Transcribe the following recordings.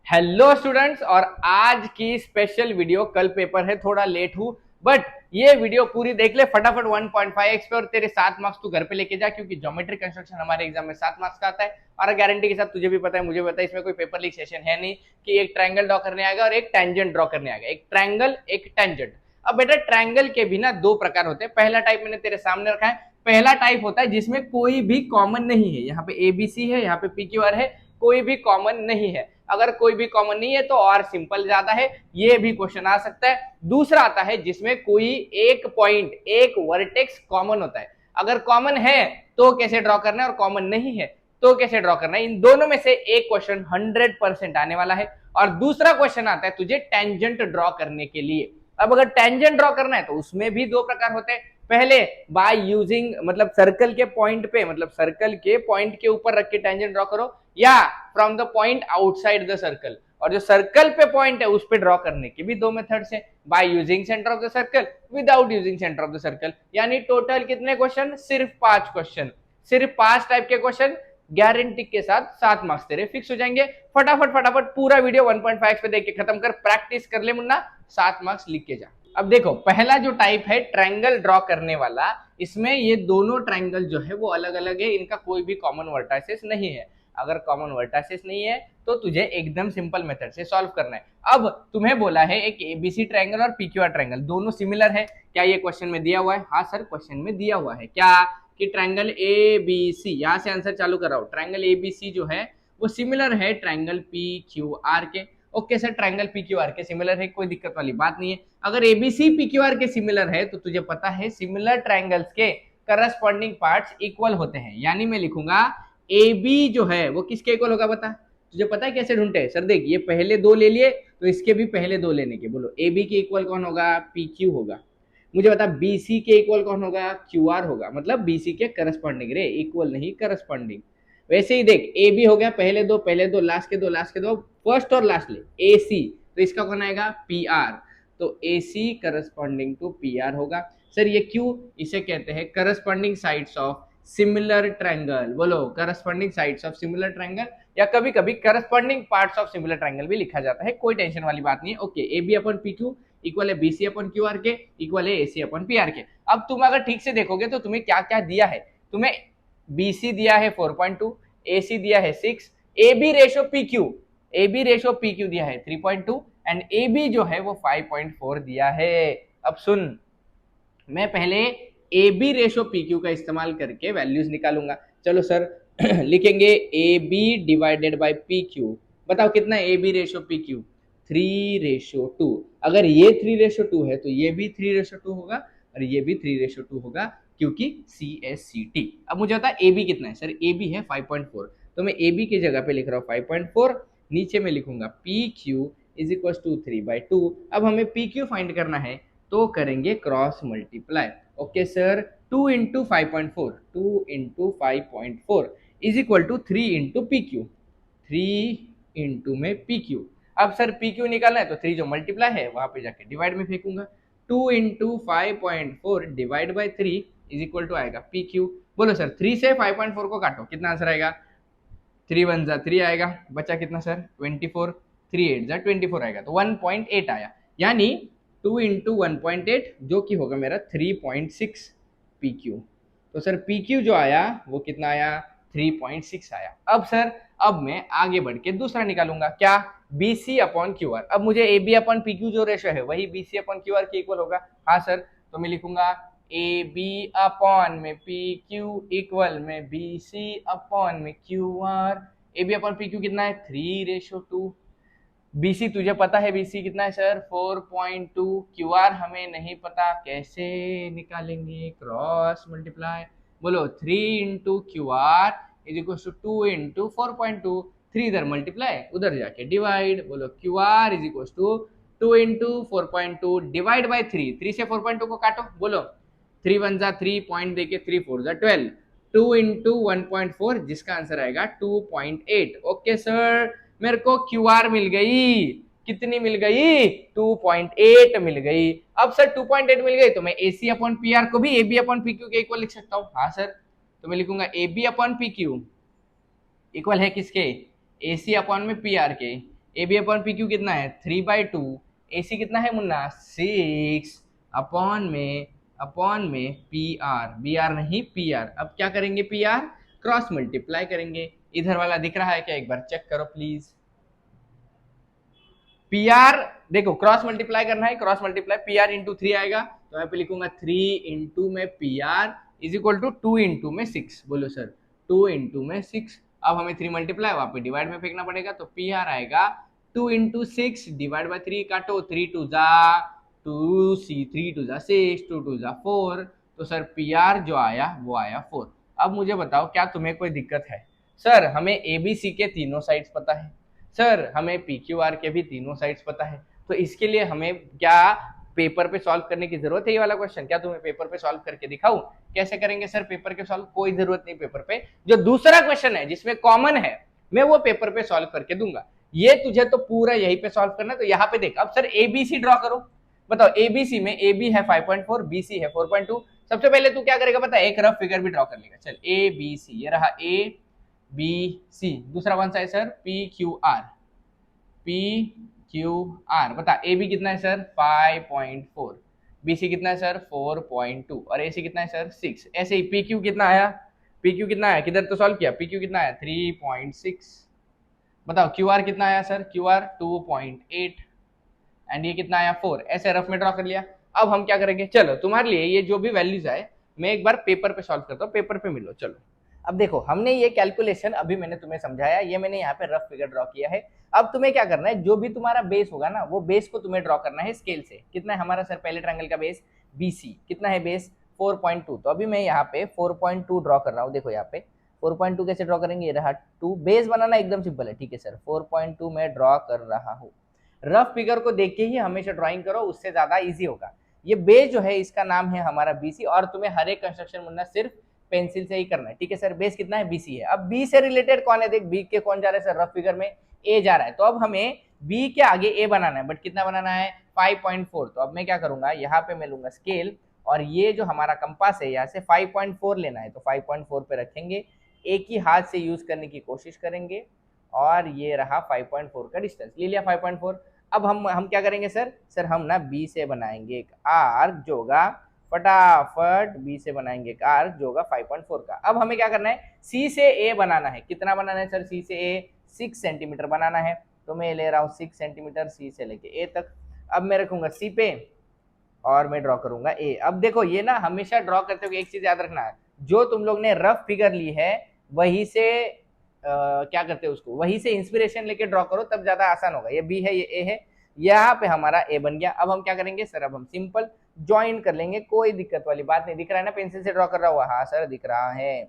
Hello students, और आज की स्पेशल वीडियो, कल पेपर है, थोड़ा लेट हूँ बट ये वीडियो पूरी देख ले फटाफट 1.5x पे और तेरे 7 मार्क्स तू घर पे लेके जा, क्योंकि ज्योमेट्रिक कंस्ट्रक्शन हमारे एग्जाम में 7 मार्क्स का आता है। और गारंटी के साथ तुझे भी पता है, मुझे पता है, इसमें कोई पेपर लीक सेशन है नहीं कि एक ट्रायंगल ड्रॉ करने आएगा और एक टेंजेंट ड्रॉ करने आएगा। एक ट्रायंगल, एक टेंजेंट। अब बेटा, ट्रायंगल के भी ना दो प्रकार होते हैं। पहला टाइप मैंने तेरे सामने रखा है। पहला टाइप होता है जिसमें कोई भी कॉमन नहीं है। यहाँ पे एबीसी है, यहाँ पे पीक्यूआर है, कोई भी कॉमन नहीं है। अगर कोई भी कॉमन नहीं है तो और सिंपल ज्यादा है, ये भी क्वेश्चन आ सकता है। दूसरा आता है जिसमें कोई एक पॉइंट, एक वर्टेक्स कॉमन होता है। अगर कॉमन है तो कैसे ड्रॉ करना है और कॉमन नहीं है तो कैसे ड्रॉ करना है। इन दोनों में से एक क्वेश्चन 100% आने वाला है। और दूसरा क्वेश्चन आता है तुझे टेंजेंट ड्रॉ करने के लिए। अब अगर टेंजेंट ड्रॉ करना है तो उसमें भी दो प्रकार होते हैं। पहले बाय यूजिंग, मतलब सर्कल के पॉइंट पे, मतलब सर्कल के पॉइंट के ऊपर रख के टेंजेंट ड्रॉ करो, या from the point outside the circle. और जो सर्कल पे पॉइंट है उस पे ड्रॉ करने के भी दो मेथड्स हैं, by using centre of the circle, without using centre of the circle. यानी टोटल कितने क्वेश्चन? सिर्फ 5 क्वेश्चन, सिर्फ 5 टाइप के क्वेश्चन, गारंटी के साथ 7 मार्क्स तेरे फिक्स हो जाएंगे। फटाफट फटाफट पूरा वीडियो 1.5 पे देख के खत्म कर, प्रैक्टिस कर ले मुन्ना, 7 मार्क्स लिख के जा। अब देखो, पहला जो टाइप है ट्रायंगल ड्रॉ करने वाला, इसमें ये दोनों ट्रायंगल जो है वो अलग अलग है, इनका कोई भी कॉमन वर्टाइसेस नहीं है। अगर कॉमन वर्टाइसेस नहीं है तो तुझे एकदम सिंपल मेथड से सॉल्व करना है। अब तुम्हें बोला है एक एबीसी ट्रायंगल और पीक्यूआर ट्रायंगल दोनों सिमिलर है। क्या ये क्वेश्चन में दिया हुआ है? हाँ सर, क्वेश्चन में दिया हुआ है। क्या कि ट्रायंगल ए बी सी, यहां से आंसर चालू कर रहा हूं, ट्रायंगल ए बी सी जो है वो सिमिलर है ट्रायंगल पी क्यू आर के। Okay sir, triangle P Q R के सिमिलर है, कोई दिक्कत वाली बात नहीं है। अगर एबीसी पी क्यू आर के सिमिलर है तो तुझे पता है सिमिलर ट्रायंगल्स के करस्पॉन्डिंग पार्ट्स इक्वल होते हैं। यानी मैं लिखूंगा ए बी जो है वो किसके इक्वल होगा? बता, तुझे पता है कैसे ढूंढते? सर देख, ये पहले दो ले लिए तो इसके भी पहले दो लेने के। बोलो ए बी के इक्वल कौन होगा? पी क्यू होगा। मुझे बता बीसी के इक्वल कौन होगा? क्यू आर होगा। मतलब बीसी के करस्पॉन्डिंग, रे इक्वल नहीं करस्पॉन्डिंग। वैसे ही देख, ए बी हो गया, पहले दो पहले दो, लास्ट के दो लास्ट के दो, फर्स्ट और लास्ट ले ए सी, तो इसका कौन आएगा? P R. तो A C corresponding to P R होगा। सर ये क्यों? इसे कहते हैं corresponding sides of similar triangle. बोलो, corresponding sides of similar triangle, या कभी कभी corresponding parts of similar triangle भी लिखा जाता है। कोई टेंशन वाली बात नहीं है। Okay, A B upon P Q equal है बीसी अपन क्यू आर के, इक्वल है एसी अपन पी आर के। अब तुम अगर ठीक से देखोगे तो तुम्हें क्या क्या दिया है। तुम्हें बीसी दिया है 4.2, एसी दिया है 6, A B ratio P Q, A B ratio P Q दिया है 3.2, एंड ए बी जो है वो 5.4 दिया है। अब सुन, मैं पहले A B ratio P Q का इस्तेमाल करके वैल्यूज निकालूंगा। चलो सर लिखेंगे A B divided by P Q. बताओ कितना है A B ratio P Q? 3:2। अगर ये 3:2 है तो ये भी 3:2 होगा और ये भी 3:2 होगा, क्योंकि सी एस सी टी। अब मुझे बता ए बी कितना है? सर ए बी है 5.4, तो मैं ए बी की जगह पे लिख रहा हूँ 5.4, नीचे में लिखूंगा P Q is equal to 3/2। अब हमें पी क्यू फाइंड करना है तो करेंगे cross multiply. Okay sir, 2 into 5.4, 2 into 5.4 is equal to 3 into P Q, 3 into में पी क्यू। अब सर पी क्यू निकालना है तो 3 जो मल्टीप्लाई है वहां पे जाके डिवाइड में फेंकूंगा। 2 into 5.4 divide by 3 is equal to आएगा पी क्यू। बोलो सर, 3 से 5.4 को काटो, कितना आंसर आएगा? 3 1 जा 3 आएगा, बचा कितना सर? 24, 3 8 जा 24 आएगा, तो 1.8 आया। यानी 2 इंटू 1.8 जो कि होगा मेरा 3.6 पी क्यू। तो सर पी क्यू जो आया वो कितना आया? 3.6 आया। अब सर, अब मैं आगे बढ़ के दूसरा निकालूंगा। क्या? B C upon Q R. अब मुझे A B upon P Q जो रेशो है वही B C upon Q R के इक्वल होगा। हाँ सर, तो मैं लिखूंगा ए बी अपॉन में पी क्यू इक्वल में बी सी अपॉन में क्यू आर। ए बी अपॉन पी क्यू कितना है? 3:2। बीसी तुझे पता है, बीसी कितना है सर? 4.2। क्यू आर हमें नहीं पता, कैसे निकालेंगे? Cross multiply. बोलो 3 into Q R is equal to 2 into 4.2, 3 इधर मल्टीप्लाई उधर जाके डिवाइड। बोलो Q R is equal to 2 into 4.2 divide by 3, 3 से 4.2 को काटो। बोलो 3 1 जा 3, पॉइंट देके 3 4 जा 12, 2 इंटू 1.4 जिसका आंसर आएगा 2.8। ओके सर, मेरे को क्यू आर मिल गई। कितनी मिल गई? 2.8 मिल गई। अब सर 2.8 मिल गई तो मैं A C upon P R को भी A B upon P Q के इक्वल लिख सकता हूँ। हाँ सर, तो मैं लिखूंगा A B upon P Q equal है किसके? ए सी अपॉन में पी आर के, A B upon P Q कितना है 3/2, ए सी कितना है मुन्ना 6 अपॉन में पी आर, बी आर नहीं पी आर। अब क्या करेंगे पी आर क्रॉस मल्टीप्लाई करेंगे। इधर वाला दिख रहा है क्या, एक बार चेक करो प्लीज। पी आर देखो क्रॉस मल्टीप्लाई करना है, cross multiply P R into 3 आएगा, तो मैं पे लिखूंगा 3 इंटू में P R is equal to 2 into में 6। बोलो सर 2 इंटू में 6। अब हमें 3 मल्टीप्लाई वहां पे डिवाइड में फेंकना पड़ेगा, तो पी आर आएगा 2 इंटू 6 डिवाइड बाई 3, काटो 3 टू जा 2 सी 3 टू जा 6 2 टू जा 4, तो सर पी आर जो आया वो आया 4। अब मुझे बताओ क्या तुम्हें कोई दिक्कत है? सर हमें एबीसी के तीनों साइड्स पता है, सर हमें पी क्यू आर के भी तीनों साइड्स पता है, तो इसके लिए हमें क्या पेपर पे सॉल्व करने की जरूरत है? ये वाला क्वेश्चन क्या तुम्हें पेपर पे सॉल्व करके दिखाऊं? कैसे करेंगे सर पेपर के सॉल्व? कोई जरूरत नहीं पेपर पे, जो दूसरा क्वेश्चन है जिसमें कॉमन है मैं वो पेपर पे सॉल्व करके दूंगा। ये तुझे तो पूरा यही पे सॉल्व करना है। तो यहाँ पे देख, अब सर एबीसी ड्रॉ करो। बताओ एबीसी में ए बी है 5.4, बीसी है 4.2। सबसे पहले तू क्या करेगा पता है, एक रफ फिगर भी ड्रॉ कर लेगा। चल ए बी सी, ये रहा ए बी सी। दूसरा कौन सा है sir? P Q R, P Q R. बता ए बी कितना है सर 5.4, बी सी कितना है सर 4.2 और ए सी कितना है सर 6। ऐसे ही पी क्यू कितना आया, पी क्यू कितना आया, किधर तो सॉल्व किया, पी क्यू कितना आया 3.6। बताओ क्यू आर कितना आया सर, क्यू आर 2.8 एंड ये कितना आया 4। ऐसे रफ में ड्रॉ कर लिया। अब हम क्या करेंगे, चलो तुम्हारे लिए ये जो भी वैल्यूज आए मैं एक बार पेपर पे सॉल्व करता हूँ, पेपर पे मिलो। चलो अब देखो हमने ये कैलकुलेशन अभी मैंने तुम्हें समझाया, ये मैंने यहाँ पे रफ फिगर ड्रॉ किया है। अब तुम्हें क्या करना है, जो भी तुम्हारा बेस होगा ना वो बेस को तुम्हें ड्रॉ करना है स्केल से। कितना है हमारा सर पहले ट्रायंगल का बेस BC, कितना है बेस 4.2। तो अभी मैं यहाँ पे 4.2 ड्रॉ कर रहा हूँ। देखो यहाँ पे 4.2 कैसे ड्रॉ करेंगे, ये रहा 2। बेस बनाना एकदम सिंपल है, ठीक है सर 4.2 में ड्रॉ कर रहा हूँ। रफ फिगर को देख के ही हमेशा ड्राइंग करो, उससे ज्यादा इजी होगा। ये बेस जो है इसका नाम है हमारा BC, और तुम्हें हर एक कंस्ट्रक्शन मुन्ना सिर्फ पेंसिल से ही करना है, ठीक है सर। बेस कितना है BC है। अब B से रिलेटेड कौन है, देख B के कौन जा रहा है सर, रफ फिगर में A जा रहा है, तो अब हमें B के आगे A बनाना है, बट कितना बनाना है 5.4। तो अब मैं क्या करूंगा, यहाँ पे मैं लूंगा स्केल, और ये जो हमारा कंपास है यहाँ से 5.4 लेना है, तो 5.4 पे रखेंगे, एक ही हाथ से यूज करने की कोशिश करेंगे, और ये रहा 5.4 का डिस्टेंस, ले लिया 5.4। अब हम क्या करेंगे सर हम ना B से बनाएंगे एक आर्क जो होगा, फटाफट B से बनाएंगे एक आर्क जो होगा 5.4 का। अब हमें क्या करना है, C से A बनाना है। कितना बनाना है सर, C से A 6 सेंटीमीटर बनाना है, तो मैं ले रहा हूँ 6 सेंटीमीटर C से लेके A तक। अब मैं रखूंगा C पे और मैं ड्रॉ करूंगा A। अब देखो ये ना हमेशा ड्रॉ करते हुए एक चीज याद रखना है, जो तुम लोग ने रफ फिगर ली है वही से क्या करते हैं उसको, वही से इंस्पिरेशन लेके ड्रॉ करो, तब ज्यादा आसान होगा। ये B है, ये A है, यहाँ पे हमारा A बन गया। अब हम क्या करेंगे सर, अब हम सिंपल ज्वाइन कर लेंगे, कोई दिक्कत वाली बात नहीं। दिख रहा है ना पेंसिल से ड्रॉ कर रहा हुआ, हाँ सर दिख रहा है,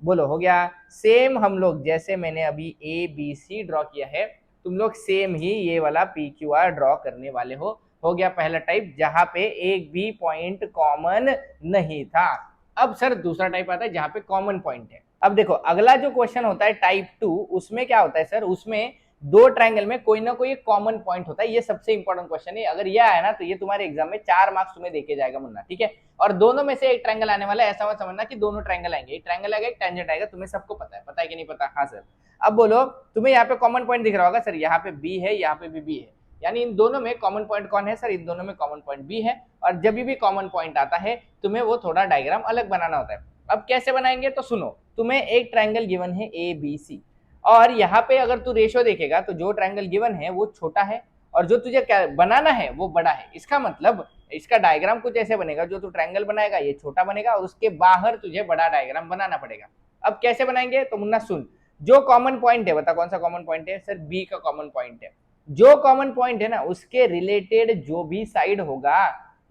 बोलो हो गया। सेम हम लोग जैसे मैंने अभी ABC ड्रॉ किया है, तुम लोग सेम ही ये वाला PQR ड्रॉ करने वाले हो गया पहला टाइप, जहां पे एक भी पॉइंट कॉमन नहीं था। अब सर दूसरा टाइप आता है जहां पे कॉमन पॉइंट है। अब देखो अगला जो क्वेश्चन होता है टाइप 2, उसमें क्या होता है सर, उसमें दो ट्रायंगल में कोई ना कोई कॉमन पॉइंट होता है। ये सबसे इंपॉर्टेंट क्वेश्चन है, अगर ये आया ना तो ये तुम्हारे एग्जाम में 4 मार्क्स तुम्हें देके जाएगा मुन्ना, ठीक है। और दोनों में से एक ट्रायंगल आने वाला है, ऐसा मत समझना कि दोनों ट्रायंगल आएंगे, एक ट्रायंगल आएगा एक टेंजेंट आएगा, तुम्हें सबको पता है कि नहीं पता? हाँ सर। अब बोलो तुम्हें यहाँ पे कॉमन पॉइंट दिख रहा होगा सर, यहाँ पे B है, यहाँ पे भी B है, यानी इन दोनों में कॉमन पॉइंट कौन है सर, इन दोनों में कॉमन पॉइंट B है। और जब भी कॉमन पॉइंट आता है तुम्हें वो थोड़ा डायग्राम अलग बनाना होता है। अब कैसे बनाएंगे, तो सुनो, तुम्हें एक ट्रायंगल गिवन है ABC, और यहाँ पे अगर तू रेशियो देखेगा तो जो ट्रायंगल गिवन है वो छोटा है और जो तुझे क्या बनाना है वो बड़ा है। इसका मतलब इसका डायग्राम कुछ ऐसे बनेगा, जो तू ट्रायंगल बनाएगा ये छोटा बनेगा और उसके बाहर तुझे बड़ा डायग्राम बनाना पड़ेगा। अब कैसे बनाएंगे, तो मुन्ना सुन, जो कॉमन पॉइंट है, बता कौन सा कॉमन पॉइंट है सर, B का कॉमन पॉइंट है। जो कॉमन पॉइंट है ना उसके रिलेटेड जो भी साइड होगा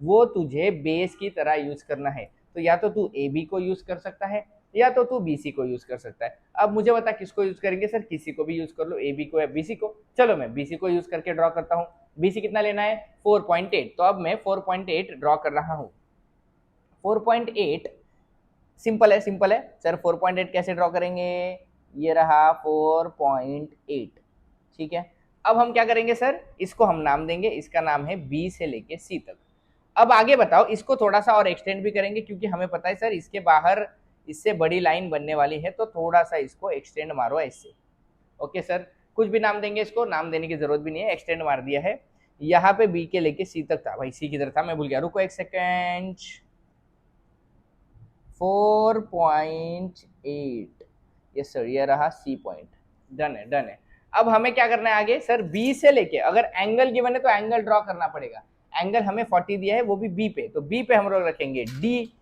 वो तुझे बेस की तरह यूज करना है। तो या तो तू AB को यूज कर सकता है या तो तू BC को यूज कर सकता है। अब मुझे बता किसको यूज करेंगे सर, किसी को भी यूज कर लो, AB को या BC को। चलो मैं BC को यूज करके ड्रॉ करता हूँ। BC कितना लेना है 4.8, तो अब मैं 4.8 ड्रॉ कर रहा हूँ। 4.8 सिंपल है सर। 4.8 कैसे ड्रॉ करेंगे, ये रहा 4.8, ठीक है। अब हम क्या करेंगे सर, इसको हम नाम देंगे, इसका नाम है B से लेके C तक। अब आगे बताओ, इसको थोड़ा सा और एक्सटेंड भी करेंगे क्योंकि हमें पता है सर इसके बाहर इससे बड़ी लाइन बनने वाली है, तो थोड़ा सा इसको एक्सटेंड मारो ऐसे। ओके सर, कुछ भी नाम देंगे, इसको नाम देने की जरूरत भी नहीं है, एक्सटेंड मार दिया है। यहाँ पे बी के लेके सी तक था, भाई सी किधर था मैं भूल गया, रुको एक सेकेंड। 4.8, यस सर, ये रहा सी पॉइंट, डन है डन है। अब हमें क्या करना है आगे सर, बी से लेके अगर एंगल गिवन है तो एंगल ड्रॉ करना पड़ेगा। एंगल हमें 40 दिया है, वो भी बी पे, तो बी पे हम लोग रखेंगे डी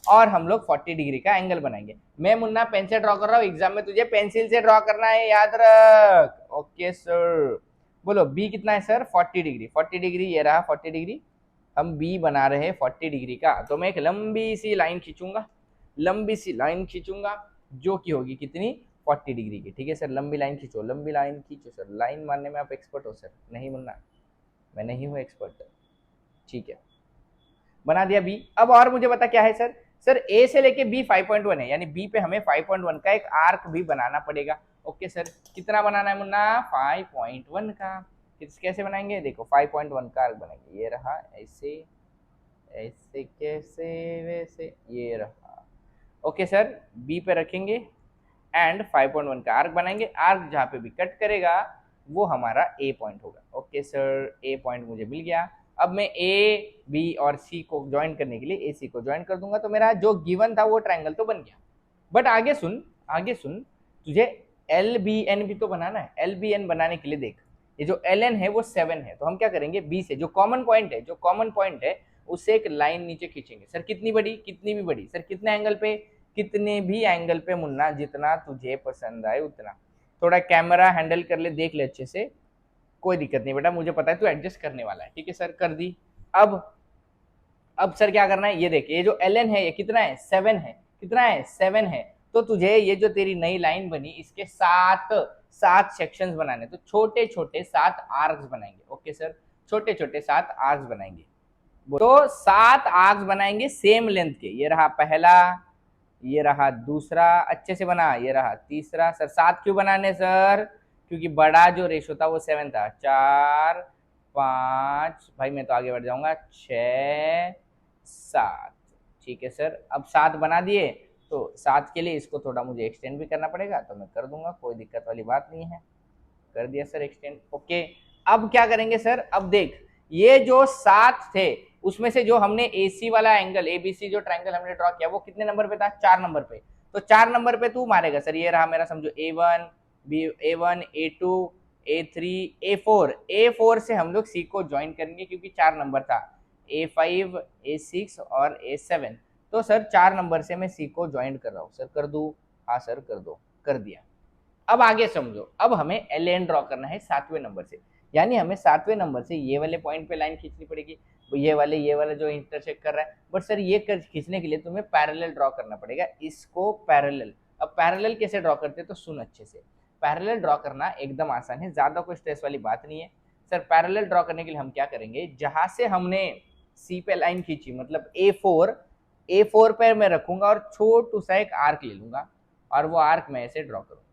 और हम लोग 40 डिग्री का एंगल बनाएंगे। मैं मुन्ना पेन से ड्रॉ कर रहा हूँ, एग्जाम में तुझे पेंसिल से ड्रॉ करना है, याद रख। ओके सर, बोलो बी कितना है सर, 40 डिग्री। 40 डिग्री ये रहा 40 डिग्री, हम बी बना रहे हैं 40 डिग्री का। तो मैं एक लंबी सी लाइन खींचूंगा, लंबी सी लाइन खींचूंगा जो कि होगी कितनी, 40 डिग्री की। ठीक है सर, लंबी लाइन खींचो, लंबी लाइन खींचो सर। लाइन मारने में आप एक्सपर्ट हो सर? नहीं मुन्ना, मैं नहीं हूँ एक्सपर्ट। ठीक है, बना दिया बी। अब और मुझे बता क्या है सर, सर ए से लेके बी 5.1 है, यानी बी पे हमें 5.1 का एक आर्क भी बनाना पड़ेगा। ओके सर, कितना बनाना है मुन्ना, 5.1 का। कैसे बनाएंगे, देखो 5.1 का आर्क बनाएंगे, ये रहा ऐसे, ऐसे कैसे वैसे, ये रहा। ओके सर, बी पे रखेंगे एंड 5.1 का आर्क बनाएंगे। आर्क जहाँ पे भी कट करेगा वो हमारा ए पॉइंट होगा। ओके सर, ए पॉइंट मुझे मिल गया। अब मैं ए बी और सी को ज्वाइन करने के लिए ए सी को ज्वाइन कर दूंगा, तो मेरा जो गिवन था वो ट्रायंगल तो बन गया। बट आगे सुन, आगे सुन, तुझे एल बी एन भी तो बनाना है। एल बी एन बनाने के लिए देख, ये जो एल एन है वो 7 है, तो हम क्या करेंगे, बी से जो कॉमन पॉइंट है, जो कॉमन पॉइंट है उससे एक लाइन नीचे खींचेंगे। सर कितनी बड़ी, कितनी भी बड़ी सर, कितने एंगल पे, कितने भी एंगल पे मुन्ना, जितना तुझे पसंद आए उतना। थोड़ा कैमरा हैंडल कर ले, देख ले अच्छे से, कोई दिक्कत नहीं बेटा, मुझे पता है तू एडजस्ट करने वाला है। ठीक है सर, कर दी। अब सर क्या करना है, ये देख, ये जो एल एन है ये कितना है, 7 है। कितना है, 7 है। तो तुझे ये जो तेरी नई लाइन बनी इसके 7 सेक्शंस बनाने, तो छोटे छोटे 7 आर्क्स बनाएंगे। ओके सर, छोटे छोटे 7 आर्क्स बनाएंगे। तो 7 आर्क्स बनाएंगे सेम लेंथ के, ये रहा पहला, ये रहा दूसरा, अच्छे से बना, ये रहा तीसरा। सर 7 क्यों बनाने सर, क्योंकि बड़ा जो रेशो था वो 7 था। 4 5, भाई मैं तो आगे बढ़ जाऊंगा, 6 7। ठीक है सर, अब 7 बना दिए, तो 7 के लिए इसको थोड़ा मुझे एक्सटेंड भी करना पड़ेगा, तो मैं कर दूंगा, कोई दिक्कत वाली बात नहीं है। कर दिया सर एक्सटेंड। ओके, अब क्या करेंगे सर, अब देख, ये जो 7 थे उसमें से जो हमने AC वाला एंगल, ABC जो ट्रायंगल हमने ड्रॉ किया वो कितने नंबर पे था, 4 नंबर पे। तो 4 नंबर पे तू मारेगा सर, ये रहा मेरा समझो A1 A1 A2 A3 A4। A4 से हम लोग C को ज्वाइन करेंगे क्योंकि 4 नंबर था, A5 A6 और A7। तो सर 4 नंबर से मैं C को ज्वाइन कर रहा हूँ सर, कर दूं? हाँ सर कर दो, कर दिया। अब आगे समझो, अब हमें एल एन ड्रॉ करना है 7वें नंबर से, यानी हमें 7वें नंबर से ये वाले पॉइंट पे लाइन खींचनी पड़ेगी, ये वाला जो इंटरसेक्ट कर रहा है। बट सर ये खींचने के लिए तुम्हें पैरेलल ड्रॉ करना पड़ेगा, इसको पैरेलल। अब पैरेलल कैसे ड्रॉ करते हैं तो सुन अच्छे से, पैरेलल ड्रॉ करना एकदम आसान है, ज्यादा कोई स्ट्रेस वाली बात नहीं है। सर पैरेलल ड्रॉ करने के लिए हम क्या करेंगे, जहां से हमने सी पे लाइन खींची मतलब A4 पे मैं रखूंगा और छोटू सा एक आर्क ले लूंगा और वो आर्क मैं ऐसे ड्रॉ करूंगा।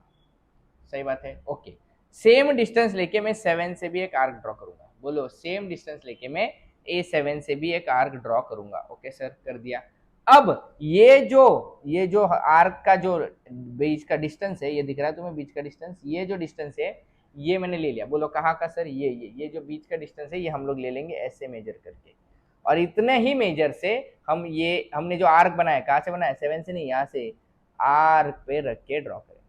सही बात है, ओके। सेम डिस्टेंस लेके मैं 7 से भी एक आर्क ड्रॉ करूंगा, बोलो सेम डिस्टेंस लेके मैं A7 से भी एक आर्क ड्रॉ करूंगा। ओके सर, कर दिया। अब ये जो आर्क का जो बीच का डिस्टेंस है, ये दिख रहा है तुम्हें बीच का डिस्टेंस, ये जो डिस्टेंस है ये मैंने ले लिया। बोलो कहाँ का सर, ये जो बीच का डिस्टेंस है ये हम लोग ले लेंगे ऐसे मेजर करके, और इतने ही मेजर से हमने जो आर्क बनाया, कहाँ से बनाया, 7 से नहीं, यहाँ से आर्क पे रख के ड्रॉ करेंगे।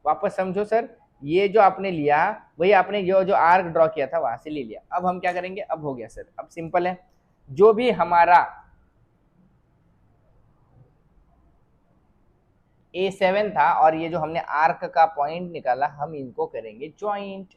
वापस समझो सर, ये जो आपने लिया वही आपने जो आर्क ड्रॉ किया था वहां से ले लिया। अब हम क्या करेंगे, अब हो गया सर, अब सिंपल है, जो भी हमारा A7 था और ये जो हमने आर्क का पॉइंट निकाला, हम इनको करेंगे ज्वाइंट।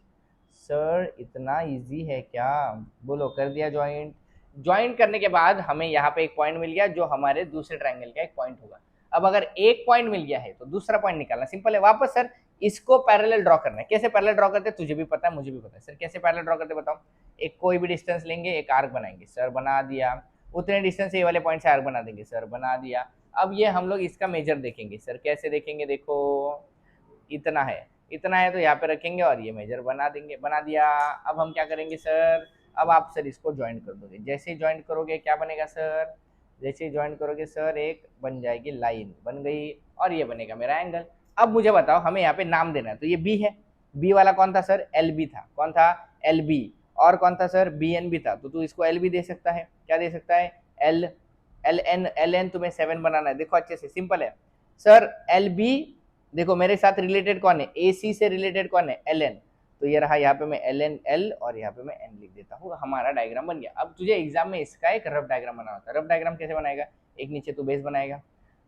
सर इतना इजी है क्या, बोलो कर दिया ज्वाइंट। ज्वाइंट करने के बाद हमें यहाँ पे एक पॉइंट मिल गया जो हमारे दूसरे ट्रायंगल का एक पॉइंट होगा। अब अगर एक पॉइंट मिल गया है तो दूसरा पॉइंट निकालना सिंपल है। वापस सर इसको पैरेलल ड्रॉ करना है। कैसे पैरेलल ड्रॉ करते हैं तुझे भी पता है, मुझे भी पता है। सर कैसे पैरेलल ड्रॉ करते बताओ, एक कोई भी डिस्टेंस लेंगे, एक आर्क बनाएंगे। सर बना दिया। उतने डिस्टेंस ये वाले पॉइंट से आर्क बना देंगे। सर बना दिया। अब ये हम लोग इसका मेजर देखेंगे। सर कैसे देखेंगे, देखो इतना है, इतना है तो यहाँ पे रखेंगे और ये मेजर बना देंगे। बना दिया। अब हम क्या करेंगे सर, अब आप सर इसको ज्वाइन कर दोगे। जैसे ही ज्वाइन करोगे क्या बनेगा सर, जैसे ही ज्वाइन करोगे सर एक बन जाएगी लाइन, बन गई, और ये बनेगा मेरा एंगल। अब मुझे बताओ हमें यहाँ पे नाम देना है, तो ये बी है, बी वाला कौन था सर, एल बी था, कौन था, एल बी, और कौन था सर, बी एन भी था, तो तू इसको एल बी दे सकता है, क्या दे सकता है, एल, एल एन तुम्हें 7 बनाना है, देखो अच्छे से सिंपल है सर, एल बी, देखो मेरे साथ रिलेटेड कौन है, ए सी से रिलेटेड कौन है, एल एन, तो ये रहा, यहाँ पे मैं एल एन एल और यहाँ पे मैं एन लिख देता हूँ, हमारा डायग्राम बन गया। अब तुझे एग्जाम में इसका एक रफ डायग्राम बनाना होता है, रफ डायग्राम कैसे बनाएगा, एक नीचे तू बेस बनाएगा,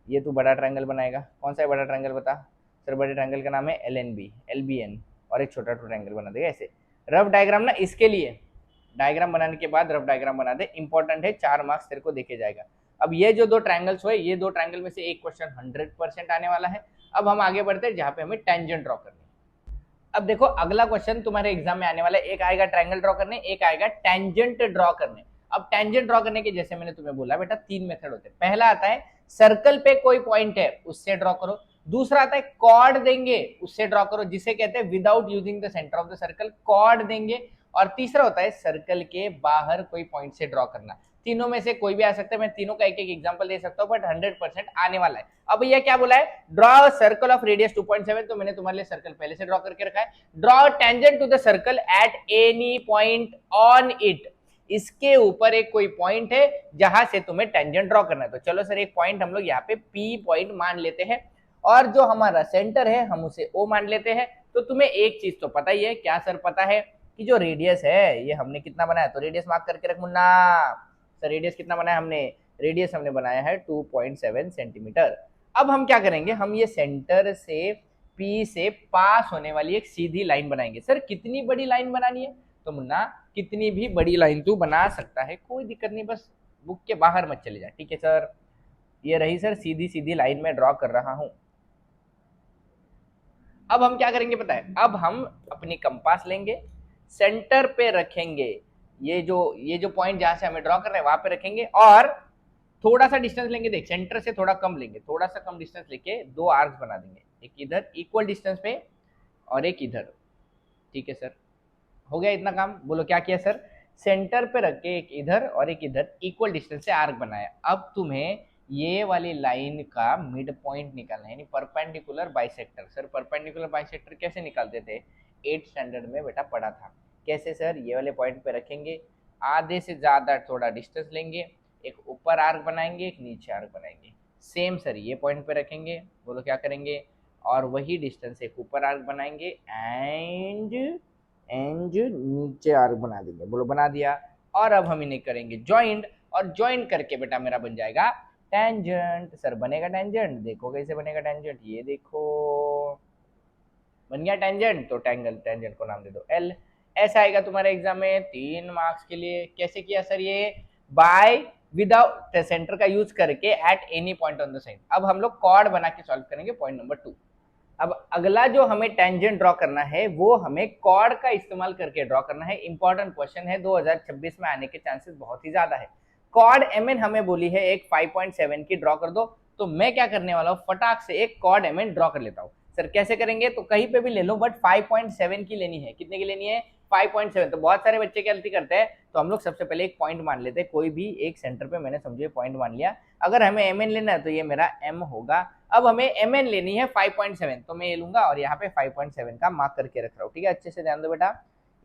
ये तू बड़ा ट्रायंगल बनाएगा, कौन सा है बड़ा ट्रायंगल बता सर, बड़े ट्रायंगल का नाम है L N B, L B N, और एक छोटा ट्रायंगल बना देगा ऐसे। रफ डायग्राम ना इसके लिए, डायग्राम बनाने के बाद रफ डायग्राम बना दे, इंपॉर्टेंट है, 4 मार्क्स तेरे को देखे जाएगा। अब ये जो दो ट्रायंगल्स हुए, ये दो ट्रायंगल में से एक क्वेश्चन 100% आने वाला है। अब हम आगे बढ़ते हैं जहां पे हमें टेंजेंट ड्रॉ करनी है। अब देखो अगला क्वेश्चन तुम्हारे एग्जाम में आने वाला है, एक आएगा ट्रायंगल ड्रॉ करने, एक आएगा टेंजेंट ड्रॉ करने। अब टेंजेंट ड्रॉ करने के जैसे मैंने तुम्हें बोला बेटा 3 मेथड होते हैं। पहला आता है सर्कल पे कोई पॉइंट है उससे ड्रॉ करो, दूसरा आता है कॉर्ड देंगे उससे ड्रॉ करो, जिसे कहते हैं without using the centre of the circle, chord देंगे, और तीसरा होता है सर्कल के बाहर कोई पॉइंट से ड्रॉ करना। तीनों में से कोई भी आ सकता है, मैं तीनों का एक एक एग्जांपल दे सकता हूं, बट 100% आने वाला है। अब भैया क्या बोला है, ड्रॉ सर्कल ऑफ रेडियस 2.7, तो मैंने तुम्हारे लिए सर्कल पहले से ड्रॉ करके रखा है। Draw tangent to the circle at any point on it, इसके ऊपर एक कोई पॉइंट है जहां से तुम्हें टेंजेंट ड्रॉ करना है। तो चलो सर एक पॉइंट हम लोग यहाँ पे पी पॉइंट मान लेते हैं, और जो हमारा सेंटर है हम उसे ओ मान लेते हैं। तो तुम्हें एक चीज तो पता ही है, क्या सर पता है, कि जो रेडियस है ये हमने कितना बनाया, तो रेडियस मार्क करके रख मुन्ना। सर रेडियस कितना बनाया हमने, रेडियस हमने बनाया है 2.7 सेंटीमीटर। अब हम क्या करेंगे, हम ये सेंटर से पी से पास होने वाली एक सीधी लाइन बनाएंगे। सर कितनी बड़ी लाइन बनानी है, तो मुन्ना कितनी भी बड़ी लाइन तू बना सकता है, कोई दिक्कत नहीं, बस बुक के बाहर मत चले जा, ठीक है सर। ये रही सर सीधी सीधी लाइन में ड्रॉ कर रहा हूं। अब हम क्या करेंगे पता है, अब हम अपनी कंपास लेंगे, सेंटर पे रखेंगे, ये जो पॉइंट जहां से हमें ड्रॉ कर रहे हैं वहां पे रखेंगे, और थोड़ा सा डिस्टेंस लेंगे, देख सेंटर से थोड़ा कम लेंगे, थोड़ा सा कम डिस्टेंस लेके 2 आर्क्स बना देंगे, एक इधर इक्वल डिस्टेंस पे और एक इधर, ठीक है सर। हो गया इतना काम, बोलो क्या किया सर, सेंटर पे रख के एक इधर और एक इधर इक्वल डिस्टेंस से आर्क बनाया। अब तुम्हें ये वाली लाइन का मिड पॉइंट निकालना है, यानी perpendicular bisector. Sir perpendicular bisector कैसे निकालते थे, 8th स्टैंडर्ड में बेटा पढ़ा था। कैसे सर, ये वाले पॉइंट पे रखेंगे, आधे से ज्यादा थोड़ा डिस्टेंस लेंगे, एक ऊपर आर्क बनाएंगे, एक नीचे आर्क बनाएंगे। सेम सर ये पॉइंट पे रखेंगे, बोलो क्या करेंगे, और वही डिस्टेंस एक ऊपर आर्क बनाएंगे एंड नीचे आर्क बना देंगे, बोलो बना दिया। और अब हम इन्हें करेंगे ज्वाइंट, और ज्वाइंट करके बेटा मेरा बन जाएगा टेंजेंट। सर बनेगा टेंजेंट, देखो कैसे बनेगा टेंजेंट, ये देखो बन गया टेंजेंट। तो टेंजेंट को नाम दे दो एल। ऐसा आएगा तुम्हारे एग्जाम में 3 मार्क्स के लिए। कैसे किया सर, ये बाय विदाउट सेंटर का यूज करके at any point on the sign. अब हम लोग कॉर्ड बना के सॉल्व करेंगे पॉइंट नंबर 2। अब अगला जो हमें टेंजेंट ड्रॉ करना है वो हमें कॉर्ड का इस्तेमाल करके ड्रॉ करना है। इंपॉर्टेंट क्वेश्चन है, 2026 में आने के चांसेस बहुत ही ज्यादा है। कॉर्ड एमएन हमें बोली है एक 5.7 की ड्रॉ कर दो, तो मैं क्या करने वाला हूँ, फटाक से एक कॉर्ड एमएन ड्रॉ कर लेता हूँ। सर कैसे करेंगे, तो कहीं पे भी ले लो, बट 5.7 की लेनी है। कितने की लेनी है, 5.7। तो बहुत सारे बच्चे गलती करते हैं, तो हम लोग सबसे पहले एक पॉइंट मान लेते हैं, कोई भी एक सेंटर पे मैंने समझे पॉइंट मान लिया। अगर हमें एमएन लेना है तो ये मेरा एम होगा। अब हमें एमएन लेनी है 5.7, तो मैं ये लूंगा और यहाँ पे 5.7 का मार्क करके रख रहा हूँ, ठीक है। अच्छे से ध्यान दो बेटा,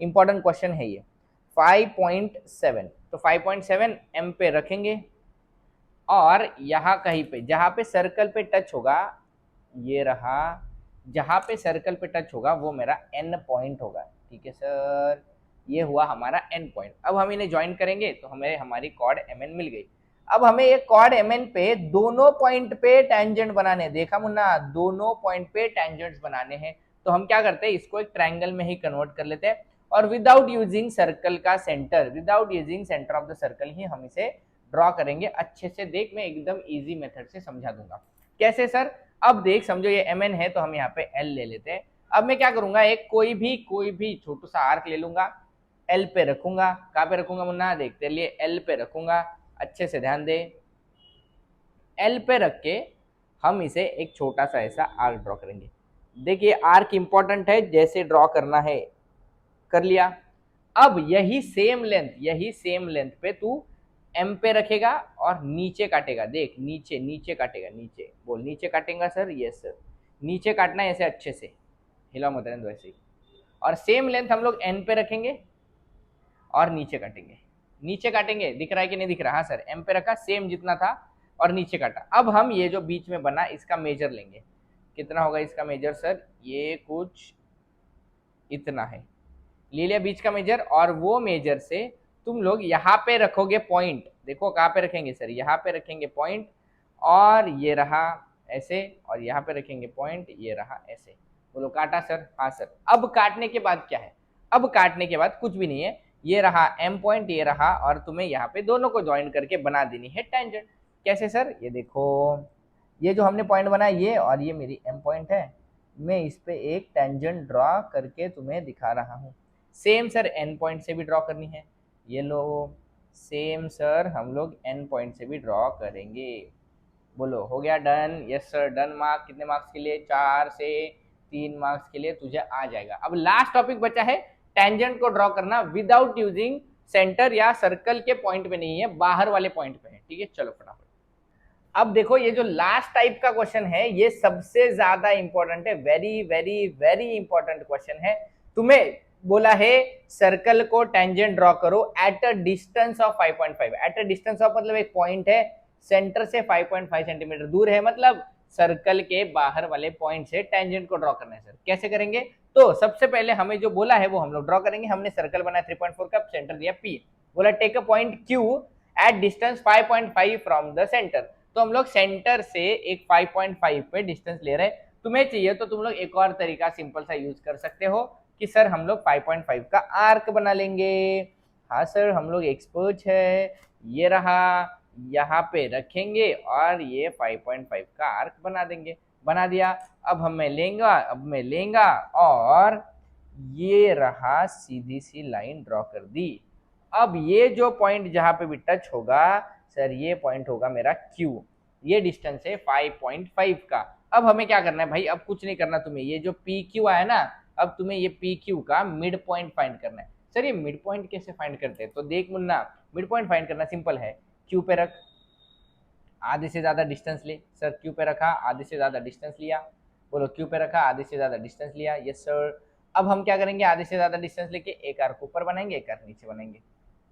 इंपॉर्टेंट क्वेश्चन है ये। 5.7, तो 5.7 एम पे रखेंगे, और यहाँ कहीं पे जहां पे सर्कल पे टच होगा, ये रहा, जहां पे सर्कल पे टच होगा वो मेरा एन पॉइंट होगा, ठीक है सर। ये हुआ हमारा एन पॉइंट। अब हम इन्हें ज्वाइन करेंगे तो हमें हमारी कॉर्ड एमएन मिल गई। अब हमें एक कॉर्ड एमएन पे दोनों पॉइंट पे टेंजेंट बनाने, देखा मुन्ना, दोनों पॉइंट पे टेंजेंट्स बनाने हैं। तो हम क्या करते हैं, इसको एक ट्रायंगल में ही कन्वर्ट कर लेते हैं, और विदाउट यूजिंग सर्कल का centre, without using centre of the circle ही हम इसे ड्रॉ करेंगे। अच्छे से देख, मैं एकदम इजी मेथड से समझा दूंगा। कैसे सर, अब देख समझो ये एम एन है, तो हम यहाँ पे एल ले लेते हैं। अब मैं क्या करूंगा, एक कोई भी छोटा सा आर्क ले लूंगा, एल पे रखूंगा। कहाँ पे रखूंगा मुन्ना, देखते लिए, एल पे रखूंगा। अच्छे से ध्यान दे, एल पे रख के हम इसे एक छोटा सा ऐसा आर्क ड्रॉ करेंगे। देखिए आर्क इंपॉर्टेंट है, जैसे ड्रॉ करना है कर लिया। अब यही सेम लेंथ पे तू एम पे रखेगा और नीचे काटेगा, देख नीचे काटेगा, नीचे बोल, नीचे काटेगा सर, यस सर, नीचे काटना है ऐसे अच्छे से, हिला मत रहने दो ऐसे ही। और सेम लेंथ हम लोग एन पे रखेंगे और नीचे काटेंगे। नीचे काटेंगे, दिख रहा है कि नहीं दिख रहा? हाँ सर, एम पे रखा, सेम जितना था और नीचे काटा। अब हम ये जो बीच में बना इसका मेजर लेंगे। कितना होगा इसका मेजर सर? ये कुछ इतना है, ले लिया बीच का मेजर। और वो मेजर से तुम लोग यहाँ पे रखोगे पॉइंट। देखो कहाँ पे रखेंगे सर? यहाँ पे रखेंगे पॉइंट, और ये रहा ऐसे, और यहाँ पे रखेंगे पॉइंट, ये रहा ऐसे। बोलो काटा सर? हाँ सर। अब काटने के बाद क्या है? अब काटने के बाद कुछ भी नहीं है, ये रहा एम पॉइंट, ये रहा, और तुम्हें यहाँ पे दोनों को ज्वाइन करके बना देनी है टेंजेंट। कैसे सर? ये देखो, ये जो हमने पॉइंट बनाया ये, और ये मेरी एम पॉइंट है, मैं इस पे एक टेंजेंट ड्रॉ करके तुम्हें दिखा रहा हूँ। सेम सर एन पॉइंट से भी ड्रॉ करनी है, ये लो। सेम सर हम लोग एन पॉइंट से भी ड्रॉ करेंगे। बोलो हो गया done? Yes sir done. Mark कितने मार्क्स के लिए? 4 से 3 मार्क्स के लिए तुझे आ जाएगा। अब लास्ट टॉपिक बचा है टेंजेंट को ड्रॉ करना विदाउट यूजिंग सेंटर या सर्कल के पॉइंट पे नहीं है, बाहर वाले पॉइंट पे है। ठीक है, चलो फटाफट। अब देखो ये जो लास्ट टाइप का क्वेश्चन है ये सबसे ज्यादा इंपॉर्टेंट है, very very very important question है। तुम्हें बोला है सर्कल को टेंजेंट ड्रॉ करो at a distance of 5.5। At a distance of मतलब एक पॉइंट है, सेंटर से 5.5 सेंटीमीटर दूर है, मतलब सर्कल के बाहर वाले पॉइंट से टेंजेंट को ड्रॉ करना है। सर कैसे करेंगे? तो सबसे पहले हमें जो बोला है वो हम लोग ड्रॉ करेंगे। हमने सर्कल बनाया 3.4 का, सेंटर दिया P। बोला take a point Q at distance 5.5 from the centre. तो हम लोग सेंटर से एक 5.5 पे डिस्टेंस ले रहे हैं। तुम्हें चाहिए तो तुम लोग एक और तरीका सिंपल सा यूज कर सकते हो कि सर हम लोग 5.5 का आर्क बना लेंगे। हाँ सर हम लोग एक्सपर्ट है, ये रहा, यहाँ पे रखेंगे और ये 5.5 का आर्क बना देंगे। बना दिया। अब मैं लेंगा और ये रहा सीधी सी लाइन ड्रॉ कर दी। अब ये जो पॉइंट जहां पे भी टच होगा सर, ये पॉइंट होगा मेरा Q। ये डिस्टेंस है 5.5 का। अब हमें क्या करना है भाई? अब कुछ नहीं करना तुम्हें, ये जो PQ आया ना, अब तुम्हें ये PQ का मिड पॉइंट फाइंड करना है। सर ये मिड पॉइंट कैसे फाइंड करते हैं? तो देख मुन्ना, मिड पॉइंट फाइंड करना सिंपल है। Q पे रख, आधे से ज्यादा डिस्टेंस ले। सर Q पे रखा, आधे से ज्यादा डिस्टेंस लिया। बोलो Q पे रखा, आधे से ज्यादा डिस्टेंस लिया। Yes sir. अब हम क्या करेंगे? आधे से ज्यादा डिस्टेंस लेके एक आर्क ऊपर बनाएंगे, एक आर्क नीचे बनाएंगे।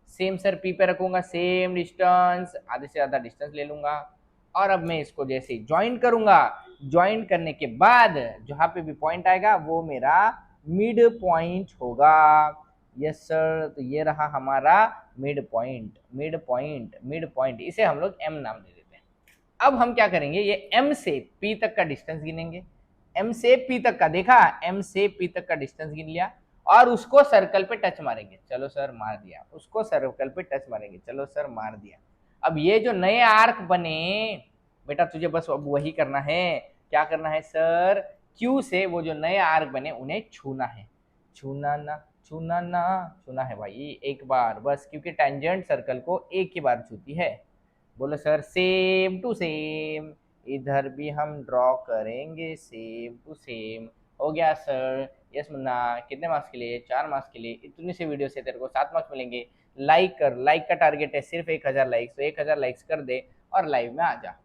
सेम सर P पे रखूंगा, सेम डिस्टेंस, आधे से ज्यादा डिस्टेंस ले लूंगा। और अब मैं इसको जैसे ही ज्वाइन करूंगा, ज्वाइन करने के बाद जहां पे भी पॉइंट आएगा वो मेरा मिड पॉइंट होगा। यस सर, तो ये रहा हमारा mid point. Mid point, mid point, इसे हम लोग M नाम दे देते हैं। अब हम क्या करेंगे? ये M से P तक का डिस्टेंस गिनेंगे। M से P तक का, देखा, M से P तक का डिस्टेंस गिन लिया और उसको सर्कल पे टच मारेंगे। चलो सर मार दिया। उसको सर्कल पे टच मारेंगे। चलो सर मार दिया। अब ये जो नए आर्क बने बेटा, तुझे बस अब वही करना है। क्या करना है सर? Q से वो जो नए आर्क बने उन्हें छूना है। छूना ना, छूना ना, छूना है भाई एक बार बस, क्योंकि टेंजेंट सर्कल को एक ही बार छूती है। बोलो सर सेम टू सेम इधर भी हम ड्रॉ करेंगे, सेम टू सेम। हो गया सर। यस मुन्ना, कितने मार्क्स के लिए? 4 मार्क्स के लिए। इतनी सी वीडियो से तेरे को 7 मार्क्स मिलेंगे। लाइक कर, लाइक का टारगेट है सिर्फ 1000 लाइक्स, तो 1000 लाइक्स कर दे और लाइव में आ जा।